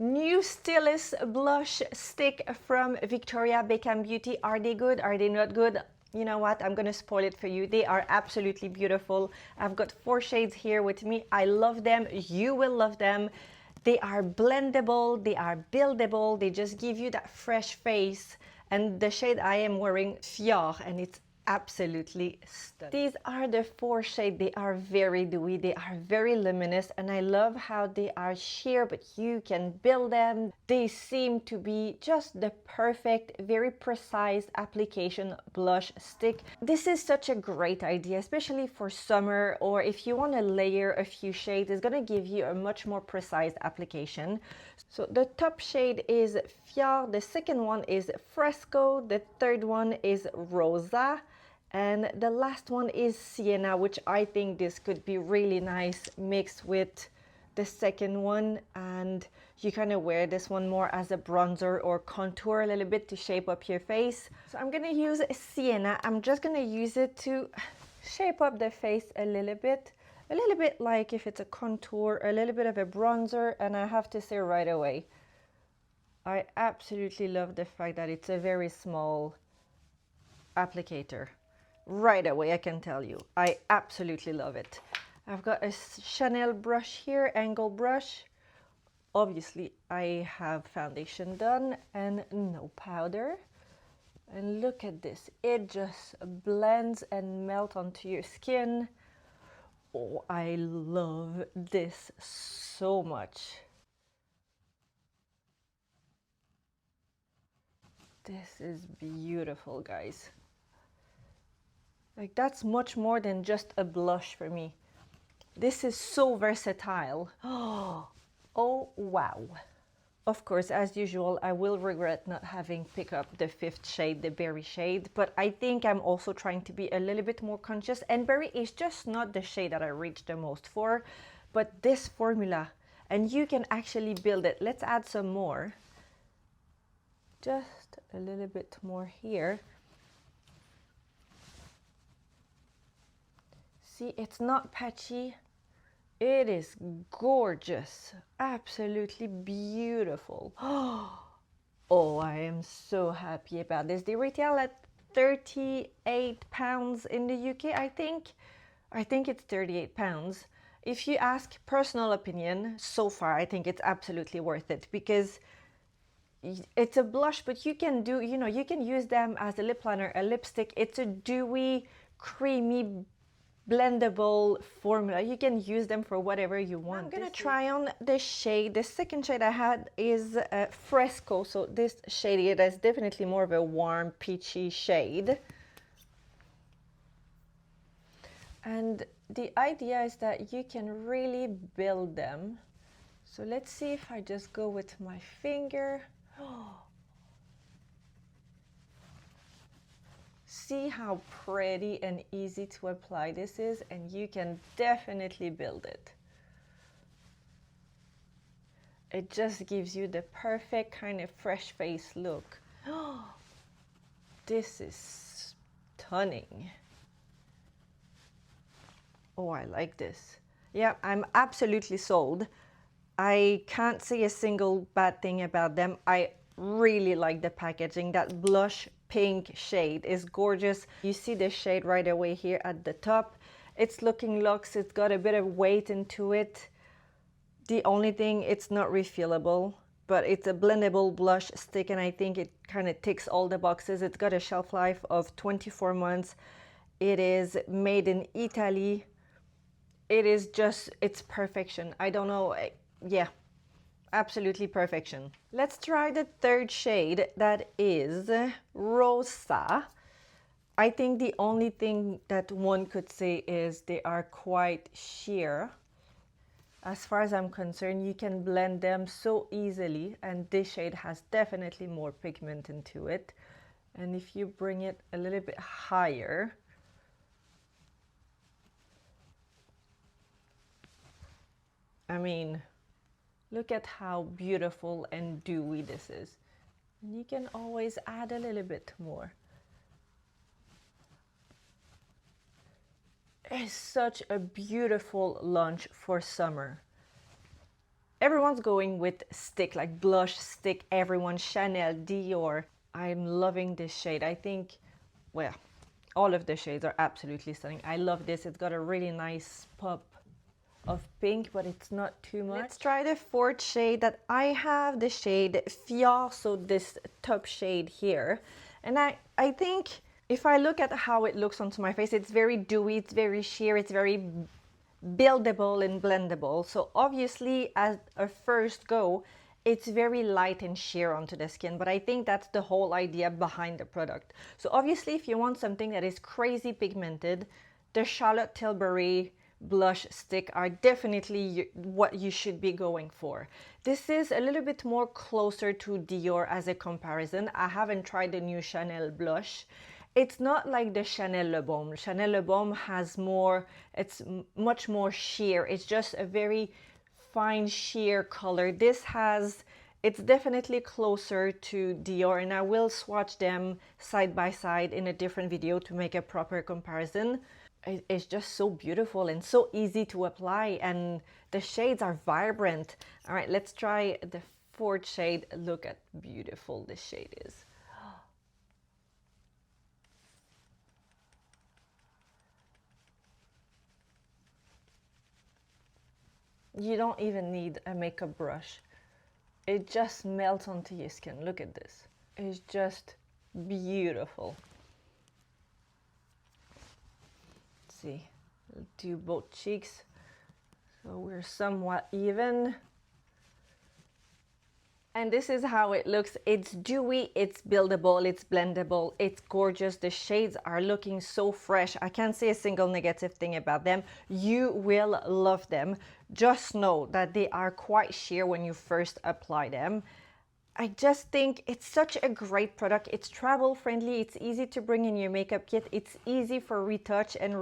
New Stylus blush stick from Victoria Beckham Beauty. Are they good? Are they not good? You know what? I'm gonna spoil it for you. They are absolutely beautiful. I've got 4 shades here with me. I love them. You will love them. They are blendable. They are buildable. They just give you that fresh face. And the shade I am wearing, Fior, and it's absolutely stunning. These are the 4 shades. They are very dewy, they are very luminous, and I love how they are sheer, but you can build them. They seem to be just the perfect, very precise application blush stick. This is such a great idea, especially for summer, or if you want to layer a few shades. It's going to give you a much more precise application. So the top shade is Fior, the second one is Fresco, the third one is Rosa, and the last one is Sienna, which I think this could be really nice mixed with the second one, and you kind of wear this one more as a bronzer or contour a little bit to shape up your face. So I'm gonna use Sienna. I'm just gonna use it to shape up the face a little bit like if it's a contour, a little bit of a bronzer, and I have to say right away, I absolutely love the fact that it's a very small applicator. Right away, I can tell you, I absolutely love it. I've got a Chanel brush here, angle brush. Obviously, I have foundation done and no powder. And look at this, it just blends and melts onto your skin. Oh, I love this so much. This is beautiful, guys. Like, that's much more than just a blush for me. This is so versatile. Oh, wow. Of course, as usual, I will regret not having picked up the 5th shade, the berry shade, but I think I'm also trying to be a little bit more conscious, and berry is just not the shade that I reach the most for, but this formula, and you can actually build it. Let's add some more. Just a little bit more here. See, it's not patchy. It is gorgeous, absolutely beautiful. Oh, I am so happy about this. They retail at £38 in the UK, I think. I think it's £38. If you ask personal opinion, so far, I think it's absolutely worth it because it's a blush, but you can do, you know, you can use them as a lip liner, a lipstick. It's a dewy, creamy, blendable formula. You can use them for whatever you want. I'm gonna try on the shade. The second shade I had is Fresco. So this shade here is definitely more of a warm, peachy shade. And the idea is that you can really build them. So let's see if I just go with my finger. See how pretty and easy to apply this is, and you can definitely build it. It just gives you the perfect kind of fresh face look. This is stunning. Oh, I like this. Yeah, I'm absolutely sold. I can't say a single bad thing about them. I really like the packaging. That blush pink shade is gorgeous. You see the shade right away here at the top. It's looking luxe. It's got a bit of weight into it. The only thing, it's not refillable, but it's a blendable blush stick, and I think it kind of ticks all the boxes. It's got a shelf life of 24 months. It is made in Italy. It is just, it's perfection. I don't know, yeah, absolutely perfection. Let's try the third shade, that is Rosa. I think the only thing that one could say is they are quite sheer. As far as I'm concerned, you can blend them so easily, and this shade has definitely more pigment into it. And if you bring it a little bit higher, I mean, look at how beautiful and dewy this is. And you can always add a little bit more. It's such a beautiful launch for summer. everyone's going with stick, like blush stick, everyone, Chanel, Dior. I'm loving this shade. I think, well, all of the shades are absolutely stunning. I love this. It's got a really nice pop of pink, but it's not too much. Let's try the fourth shade that I have, the shade Fior, so this top shade here. And I think if I look at how it looks onto my face, it's very dewy, it's very sheer, it's very buildable and blendable. So obviously as a first go, it's very light and sheer onto the skin, but I think that's the whole idea behind the product. So obviously if you want something that is crazy pigmented, the Charlotte Tilbury blush stick are definitely what you should be going for. This is a little bit more closer to Dior as a comparison. I haven't tried the new Chanel blush. It's not like the Chanel Le Baume. Chanel Le Baume has more, it's much more sheer. It's just a very fine sheer color. This has, it's definitely closer to Dior, and I will swatch them side by side in a different video to make a proper comparison. It's just so beautiful and so easy to apply, and the shades are vibrant. All right, let's try the fourth shade. Look at beautiful this shade is. You don't even need a makeup brush. It just melts onto your skin. Look at this. It's just beautiful. See, we'll do both cheeks so we're somewhat even, and this is how it looks. It's dewy, it's buildable, it's blendable, it's gorgeous. The shades are looking so fresh. I can't say a single negative thing about them. You will love them. Just know that they are quite sheer when you first apply them. I just think it's such a great product. It's travel friendly, it's easy to bring in your makeup kit, it's easy for retouch and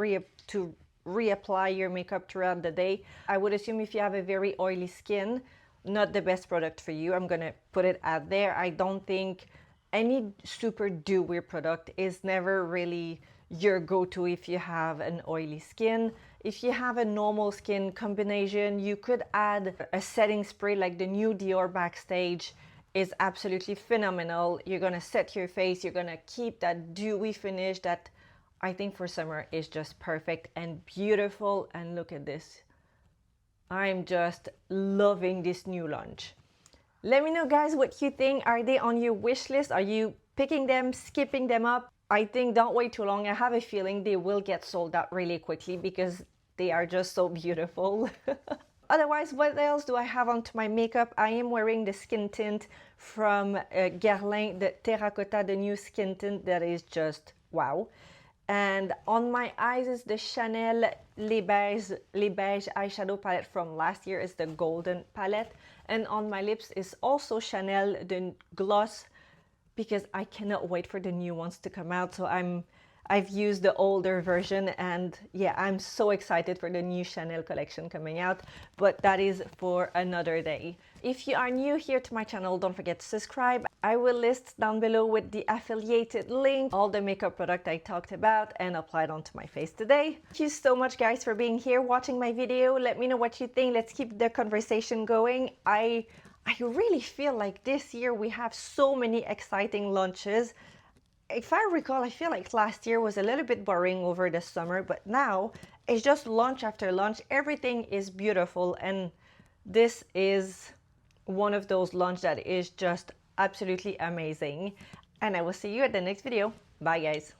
to reapply your makeup throughout the day. I would assume if you have a very oily skin, not the best product for you. I'm gonna put it out there. I don't think any super dewy product is never really your go-to if you have an oily skin. If you have a normal skin combination, you could add a setting spray like the new Dior Backstage is absolutely phenomenal. You're gonna set your face, you're gonna keep that dewy finish that I think for summer is just perfect and beautiful. And look at this. I'm just loving this new launch. Let me know, guys, what you think. Are they on your wish list? Are you picking them, skipping them up? I think don't wait too long. I have a feeling they will get sold out really quickly because they are just so beautiful. Otherwise, what else do I have onto my makeup? I am wearing the skin tint from Guerlain, the Terracotta, the new skin tint that is just wow. And on my eyes is the Chanel Les Beige eyeshadow palette from last year. It's the golden palette. And on my lips is also Chanel, the gloss, because I cannot wait for the new ones to come out. So I've used the older version, and yeah, I'm so excited for the new Chanel collection coming out, but that is for another day. If you are new here to my channel, don't forget to subscribe. I will list down below with the affiliated link all the makeup product I talked about and applied onto my face today. Thank you so much, guys, for being here, watching my video. Let me know what you think. Let's keep the conversation going. I really feel like this year we have so many exciting launches. If I recall, I feel like last year was a little bit boring over the summer, but now it's just launch after launch. Everything is beautiful, and this is one of those launches that is just absolutely amazing. And I will see you at the next video. Bye, guys.